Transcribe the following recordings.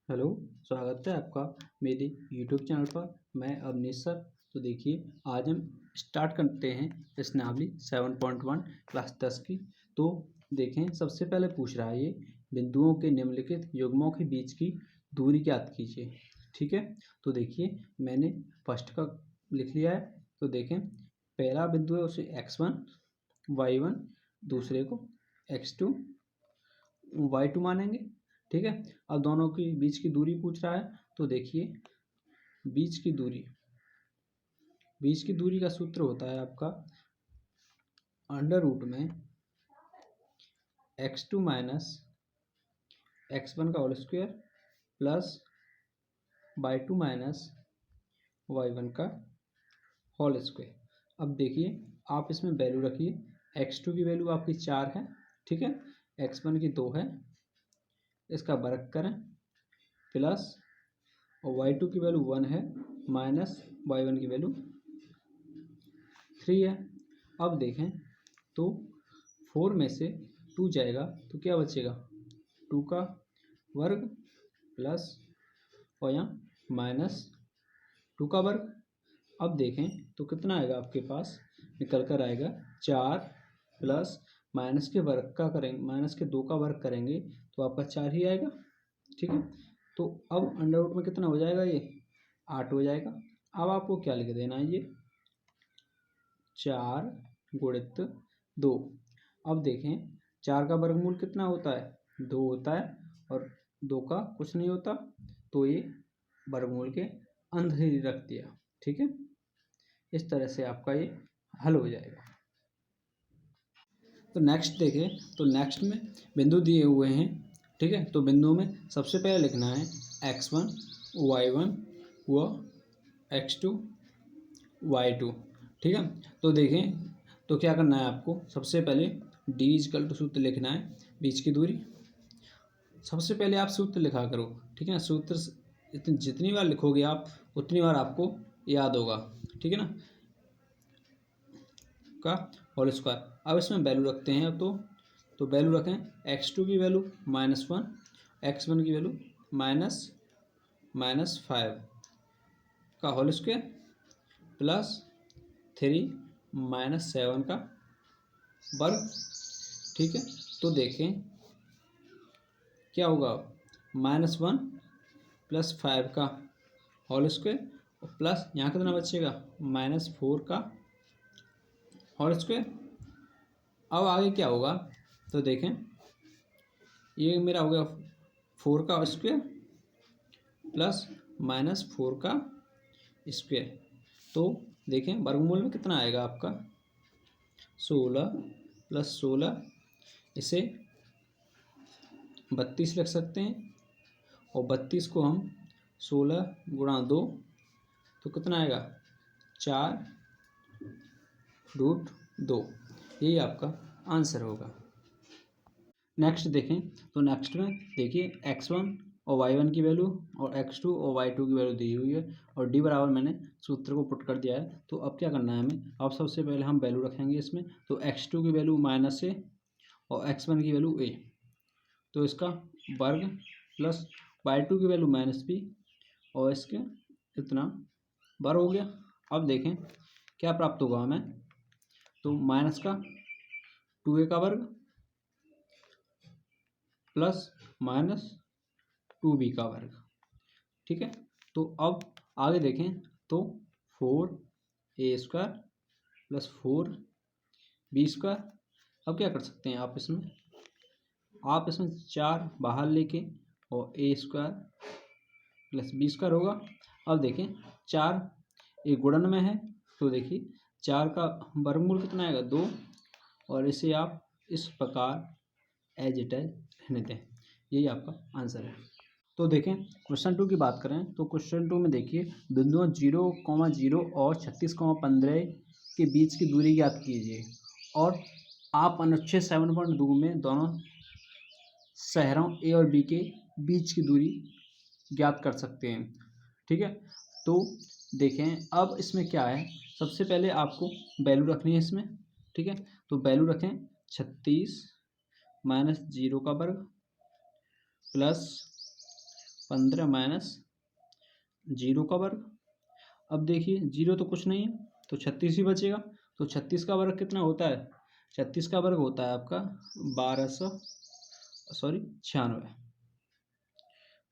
Hello, स्वागत है आपका मेरे यूट्यूब चैनल पर। मैं अवनीश सर। तो देखिए, आज हम स्टार्ट करते हैं रचनावली 7.1 क्लास 10 की। तो देखें, सबसे पहले पूछ रहा है ये बिंदुओं के निम्नलिखित युग्मों के बीच की दूरी ज्ञात कीजिए। ठीक है, तो देखिए मैंने फर्स्ट का लिख लिया है। तो देखें, पहला बिंदु है उसे x1 y1, दूसरे को x2 y2 मानेंगे। ठीक है, अब दोनों के बीच की दूरी पूछ रहा है। तो देखिए, बीच की दूरी का सूत्र होता है आपका अंडर रूट में x2 माइनस x1 का whole square plus y2 minus y1 का होल स्क्वायर। अब देखिए, आप इसमें वैल्यू रखिए। x2 की वैल्यू आपकी 4 है, ठीक है, x1 की 2 है, इसका वर्ग करें, प्लस और y2 की वैल्यू 1 है, माइनस y1 की वैल्यू 3 है। अब देखें तो 4 में से 2 जाएगा तो क्या बचेगा, 2 का वर्ग प्लस और यहाँ माइनस 2 का वर्ग। अब देखें तो कितना आएगा आपके पास, निकल कर आएगा 4 प्लस माइनस के वर्ग का करेंगे, माइनस के 2 का वर्ग करेंगे तो आपका 4 ही आएगा। ठीक है, तो अब अंडर रूट में कितना हो जाएगा, ये 8 हो जाएगा। अब आपको क्या लिख देना है, ये 4 गुणित 2। अब देखें, 4 का वर्गमूल कितना होता है, 2 होता है, और 2 का कुछ नहीं होता, तो ये वर्गमूल के अंदर ही रख दिया। ठीक है, इस तरह से आपका ये हल हो जाएगा। तो नेक्स्ट देखें, तो नेक्स्ट में बिंदु दिए हुए हैं। ठीक है, तो बिंदु में सबसे पहले लिखना है x1 y1 व x2 y2। ठीक है, तो देखें, तो क्या करना है आपको, सबसे पहले d इजकल टू सूत्र लिखना है, बीच की दूरी। सबसे पहले आप सूत्र लिखा करो, ठीक है ना। सूत्र जितनी बार लिखोगे आप उतनी बार आपको याद होगा, ठीक है ना, का होल स्क्वायर। अब इसमें वैल्यू रखते हैं। अब तो वैल्यू रखें, x2 की वैल्यू -1, x1 की वैल्यू -5 का होल स्क्वायर प्लस 3 -7 का वर्ग। ठीक है, तो देखें क्या होगा, -1 प्लस 5 का होल स्क्वायर और प्लस यहाँ कितना बचेगा, -4 का होल स्क्वायर। अब आगे क्या होगा, तो देखें, ये मेरा हो गया 4 का स्क्वायर प्लस -4 का स्क्वायर। तो देखें वर्गमूल में कितना आएगा आपका, 16 प्लस 16, इसे 32 लिख सकते हैं, और 32 को हम 16 गुणा 2 तो कितना आएगा, 4√2। यही आपका आंसर होगा। नेक्स्ट देखें, तो नेक्स्ट में देखिए x1 और y1 की वैल्यू और x2 और y2 की वैल्यू दी हुई है, और d बराबर मैंने सूत्र को पुट कर दिया है। तो अब क्या करना है हमें, अब सबसे पहले हम वैल्यू रखेंगे इसमें। तो x2 की वैल्यू -a और x1 की वैल्यू a, तो इसका वर्ग प्लस y2 की वैल्यू -b और इसके इतना वर्ग हो गया। अब देखें क्या प्राप्त होगा हमें, तो माइनस का 2a का वर्ग प्लस -2b का वर्ग। ठीक है, तो अब आगे देखें, तो 4a² प्लस 4b²। अब क्या कर सकते हैं आप इसमें, 4 बाहर लेके और a² प्लस b² होगा। अब देखें 4 एक गुणन में है, तो देखिए 4 का वर्गमूल कितना आएगा, 2, और इसे आप इस प्रकार एज इट एज रहने दें। यही आपका आंसर है। तो देखें क्वेश्चन 2 की बात करें, तो क्वेश्चन 2 में देखिए बिंदुओं 0,0 और 36,15 के बीच की दूरी ज्ञात कीजिए, और आप अनुच्छेद 7.2 में दोनों शहरों ए और बी के बीच की दूरी ज्ञात कर सकते हैं। ठीक है, तो देखें अब इसमें क्या है, सबसे पहले आपको वैल्यू रखनी है इसमें। ठीक है, तो वैल्यू रखें 36 -0 का वर्ग प्लस 15 माइनस 0 का वर्ग। अब देखिए 0 तो कुछ नहीं है, तो 36 ही बचेगा। तो 36 का वर्ग कितना होता है? 36 का वर्ग होता है आपका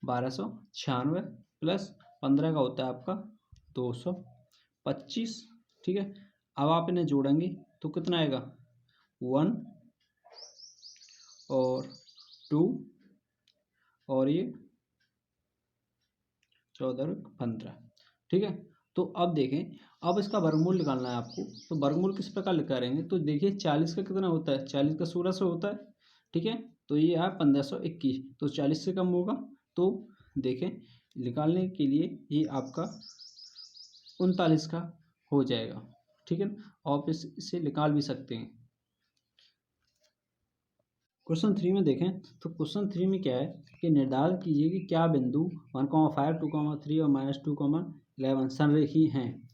1296 प्लस 15 का होता है आपका 225। ठीक है, अब आप इन्हें जोड़ेंगे तो कितना आएगा? 1 और 2 और ये 14 15। ठीक है, तो अब देखें, अब इसका वर्गमूल निकालना है आपको। तो वर्गमूल किस प्रकार करेंगे? तो देखिए 40 का कितना होता है? 40 का 1600 होता है। ठीक है, तो ये है 1521, तो 40 से कम होगा। तो देखें, निकालने के लिए ये आपका 39 का हो जाएगा। ठीक है, आप इसे निकाल भी सकते हैं। क्वेश्चन 3 में देखें, तो क्वेश्चन 3 में क्या है कि निर्धारित कीजिए कि क्या बिंदु 1,5, 2,3 और -2,11 संरेखी हैं।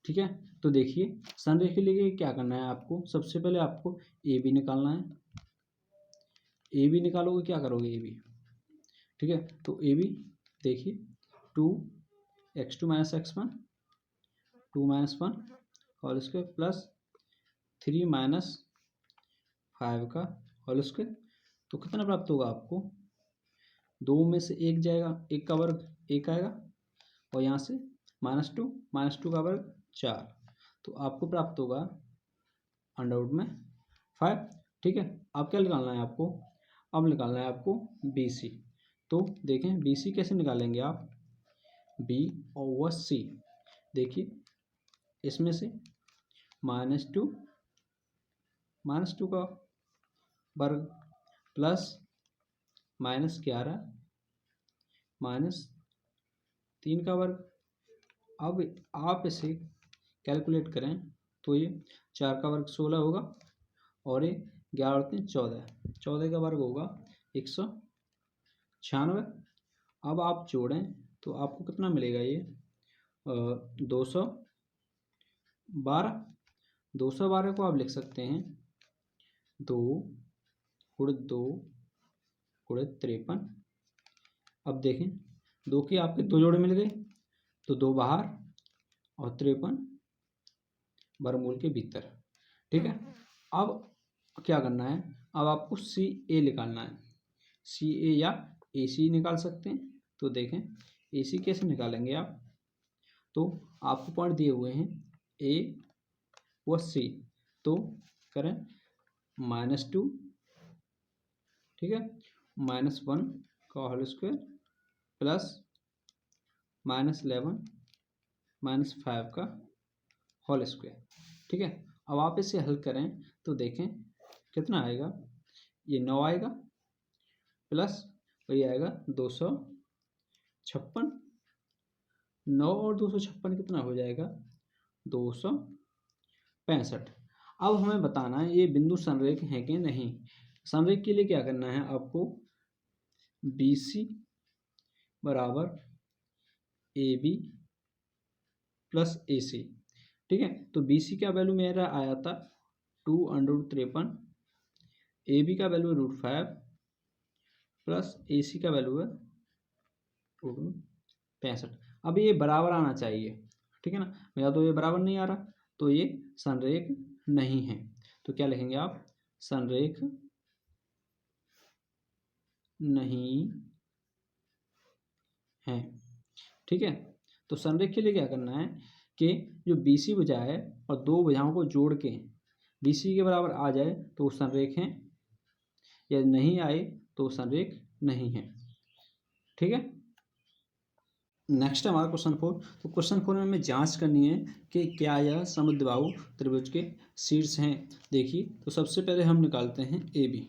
ठीक है, तो देखिए संरेखी के लिए क्या करना है आपको? सबसे पहले आपको ए बी निकालना है। ए बी निकालोगे, क्या करोगे? ए बी, ठीक है, तो ए बी देखिए 2x2 - x1 2 - 1 whole square plus 3 - 5 का होल स्क्वायर। तो कितना प्राप्त होगा आपको? 2 में से 1 जाएगा, 1 का वर्ग 1 आएगा, और यहाँ से -2 का वर्ग 4। तो आपको प्राप्त होगा अंडरवुड में 5। ठीक है, अब क्या निकालना है आपको? अब निकालना है आपको बी सी। तो देखें बी सी कैसे निकालेंगे आप? बी ओवर सी, देखिए इसमें से -2 का वर्ग प्लस -11 -3 का वर्ग। अब आप इसे कैलकुलेट करें तो ये 4 का वर्ग 16 होगा, और ये 11 और 3 14 का वर्ग होगा 196। अब आप जोड़ें तो आपको कितना मिलेगा? ये 212 को आप लिख सकते हैं 2 × 2 × 53। अब देखें 2 की आपके 2 जोड़े मिल गए, तो 2 बाहर और 53 वर्गमूल के भीतर। ठीक है, अब क्या करना है? अब आपको सी ए निकालना है। सी ए या ए सी निकाल सकते हैं। तो देखें ए सी कैसे निकालेंगे आप? तो आपको पॉइंट दिए हुए हैं ए व सी, तो करें -2, ठीक है, -1 का होल स्क्वायर प्लस -11 -5 का होल स्क्वायर। ठीक है, अब आप इसे हल करें तो देखें कितना आएगा? ये 9 आएगा प्लस वही आएगा 256। 9 और 256 कितना हो जाएगा? 265। अब हमें बताना है ये बिंदु संरेख है कि नहीं। संरेख के लिए क्या करना है आपको? बी सी बराबर ए बी प्लस ए सी। ठीक है, तो बी सी का वैल्यू मेरा आया था 2√53, ए बी का वैल्यू √5 प्लस ए सी का वैल्यू है 65। अब ये बराबर आना चाहिए। ठीक है ना, मेरा तो ये बराबर नहीं आ रहा, तो ये संरेख नहीं है। तो क्या लिखेंगे आप? संरेख नहीं है। ठीक है, तो संरेख के लिए क्या करना है कि जो बी सी भुजा है और दो भुजाओं को जोड़ के बी सी के बराबर आ जाए तो वो संरेख है, या नहीं आए तो संरेख नहीं है। ठीक है, नेक्स्ट है हमारा क्वेश्चन 4। तो क्वेश्चन 4 में हमें जांच करनी है कि क्या यह समद्विबाहु त्रिभुज के शीर्ष हैं। देखिए, तो सबसे पहले हम निकालते हैं ए बी।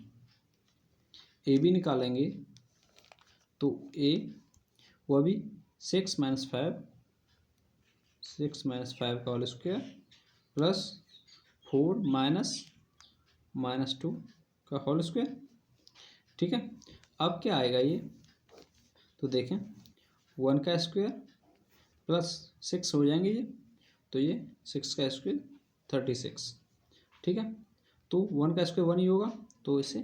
ए बी निकालेंगे तो ए वह भी 6 - 5 का होल स्क्वायर प्लस 4 -2 का होल स्क्वायर। ठीक है, अब क्या आएगा ये? तो देखें 1 का स्क्वायर प्लस 6 हो जाएंगे ये, तो ये 6 का स्क्वायर 36। ठीक है, तो 1 का स्क्वायर 1 ही होगा, तो इसे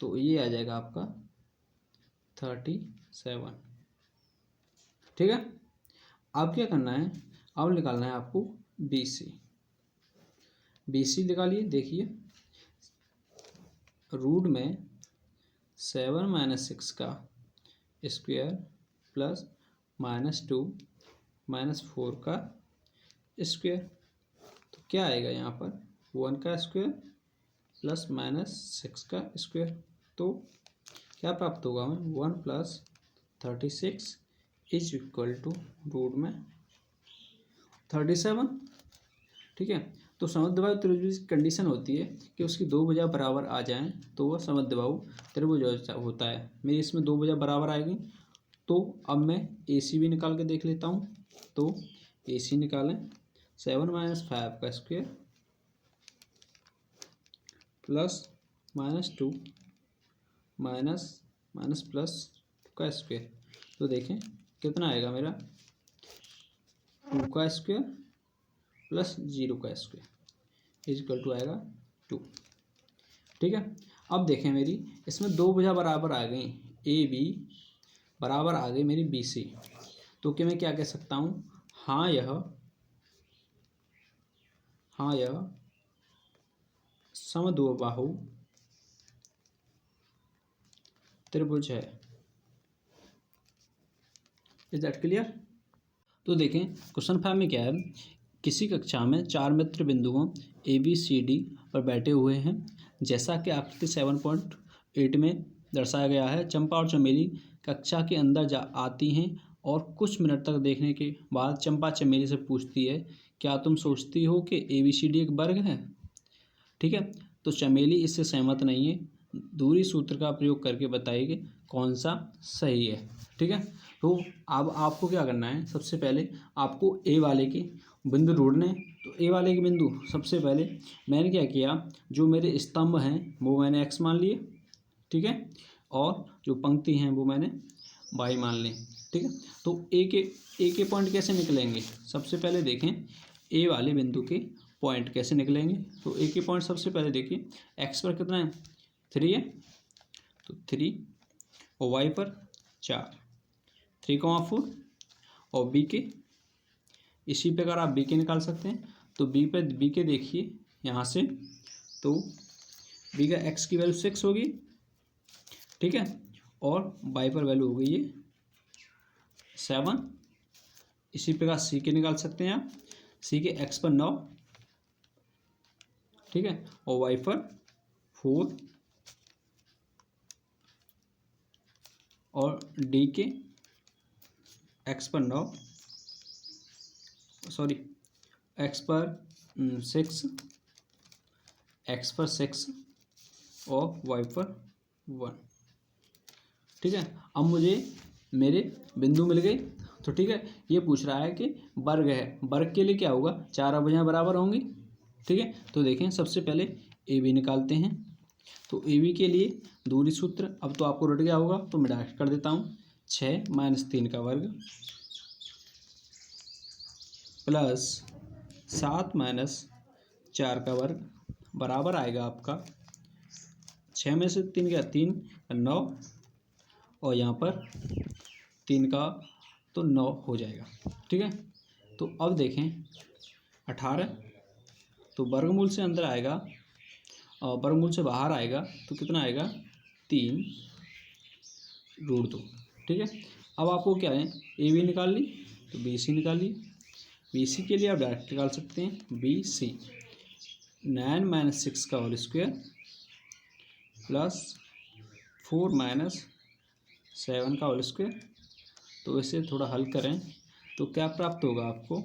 तो ये आ जाएगा आपका 36। 7। ठीक है, अब क्या करना है, अब निकालना है आपको बी सी। बी सी निकालिए। देखिए रूट में 7 माइनस 6 का स्क्वायर प्लस -2 -4 का स्क्वायर, तो क्या आएगा यहाँ पर 1 का स्क्वायर प्लस -6 का स्क्वायर, तो क्या प्राप्त होगा हमें 1 + 36 इज इक्वल टू रूट में 37। ठीक है, तो समद्विबाहु त्रिभुज की कंडीशन होती है कि उसकी दो भुजा बराबर आ जाएं तो वह समद्विबाहु त्रिभुज होता है। मेरी इसमें दो भुजा बराबर आएगी, तो अब मैं ए सी भी निकाल के देख लेता हूँ। तो ए सी निकालें, 7 - 5 का स्क्वायर प्लस -2 माइनस प्लस का स्क्वायर, तो देखें कितना आएगा मेरा 2 का स्क्वायर प्लस 0 का स्क्वायर इजकल टू आएगा 2। ठीक है, अब देखें मेरी इसमें दो भुजा बराबर आ गई, ए बी बराबर आ गई मेरी बी सी, तो क्या मैं क्या कह सकता हूँ, हाँ यह समद्विबाहु त्रिभुज है। Is that clear? तो देखें क्वेश्चन 5 में क्या है, किसी कक्षा में 4 मित्र बिंदुओं ए बी सी डी पर बैठे हुए हैं, जैसा कि आकृति 7.8 में दर्शाया गया है। चंपा और चमेली कक्षा के अंदर आती हैं और कुछ मिनट तक देखने के बाद चंपा चमेली से पूछती है, क्या तुम सोचती हो कि ए बी सी डी एक वर्ग है? ठीक है, तो चमेली इससे सहमत नहीं है। दूरी सूत्र का प्रयोग करके बताइए कौन सा सही है। ठीक है, तो अब आपको क्या करना है, सबसे पहले आपको ए वाले के बिंदु ढूंढने। तो ए वाले के बिंदु सबसे पहले मैंने क्या किया, जो मेरे स्तंभ हैं वो मैंने x मान लिए। ठीक है, और जो पंक्ति हैं वो मैंने y मान ली। ठीक है, तो ए के पॉइंट कैसे निकलेंगे, सबसे पहले देखें ए वाले बिंदु के पॉइंट कैसे निकलेंगे। तो ए के पॉइंट सबसे पहले देखिए, x पर कितना है 3 है, तो 3 और y पर 4, 3,4 और बी के इसी प्रकार आप बी के निकाल सकते हैं। तो बी के देखिए यहाँ से, तो बी का x की वैल्यू 6 होगी। ठीक है, और y पर वैल्यू हो गई है 7। इसी प्रकार सी के निकाल सकते हैं आप, सी के x पर 9, ठीक है, और y पर 4 और डी के x पर 9, सॉरी x पर 6, x पर 6 और y पर 1। ठीक है, अब मुझे मेरे बिंदु मिल गए। तो ठीक है, ये पूछ रहा है कि वर्ग है, वर्ग के लिए क्या होगा, 4 भुजाएं बराबर होंगी। ठीक है, तो देखें सबसे पहले ए बी निकालते हैं। तो ए बी के लिए दूरी सूत्र अब तो आपको रट गया होगा, तो मैं डायरेक्ट कर देता हूँ, 6 - 3 का वर्ग प्लस 7 - 4 का वर्ग बराबर आएगा आपका 6 में से 3 गया 3 9, और यहाँ पर 3 का तो 9 हो जाएगा। ठीक है, तो अब देखें 18, तो वर्गमूल से अंदर आएगा और वर्गमूल से बाहर आएगा, तो कितना आएगा 3√2। ठीक है, अब आपको क्या है, ए बी निकाल ली तो बी सी निकाल ली। बी सी के लिए आप डायरेक्ट निकाल सकते हैं, बी सी 9 - 6 का होल स्क्वायर प्लस 4 - 7 का होल स्क्वायर। तो इसे थोड़ा हल करें तो क्या प्राप्त होगा आपको,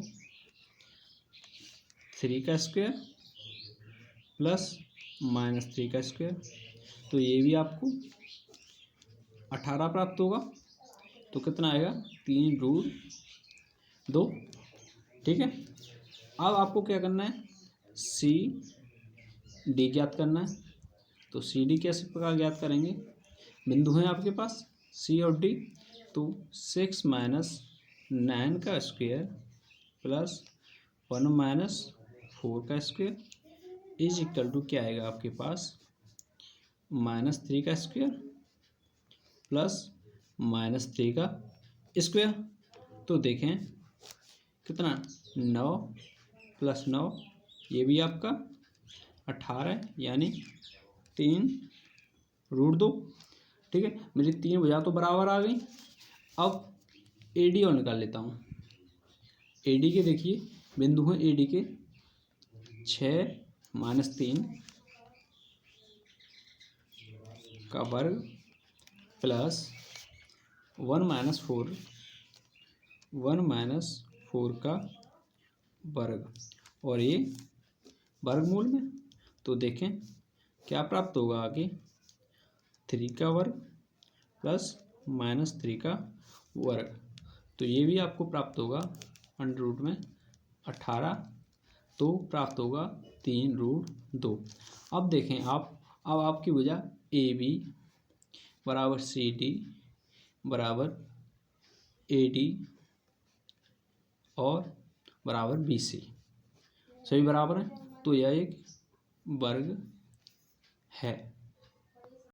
3 का स्क्वायर प्लस -3 का स्क्वायर, तो ये भी आपको 18 प्राप्त होगा। तो कितना आएगा 3√2। ठीक है, अब आपको क्या करना है, सी डी ज्ञात करना है। तो सी डी कैसे प्रकार ज्ञात करेंगे, बिंदु हैं आपके पास सी और डी, तो 6 - 9 का स्क्वायर प्लस 1 - 4 का स्क्वायर इज इक्वल टू क्या आएगा आपके पास -3 का स्क्वायर प्लस -3 का स्क्वायर। तो देखें कितना 9 + 9 ये भी आपका 18 यानी 3√2। ठीक है, मेरी 3 भुजा तो बराबर आ गई। अब AD और निकाल लेता हूँ। AD के देखिए बिंदु हैं AD के 6 - 3 का वर्ग प्लस 1 - 4 का वर्ग और ये वर्गमूल में। तो देखें क्या प्राप्त होगा आगे 3 का वर्ग प्लस -3 का वर्ग। तो ये भी आपको प्राप्त होगा √ में 18। तो प्राप्त होगा 3√2। अब देखें अब आपकी भुजा AB बराबर CD बराबर AD और बराबर BC सभी बराबर हैं। तो यह एक वर्ग है।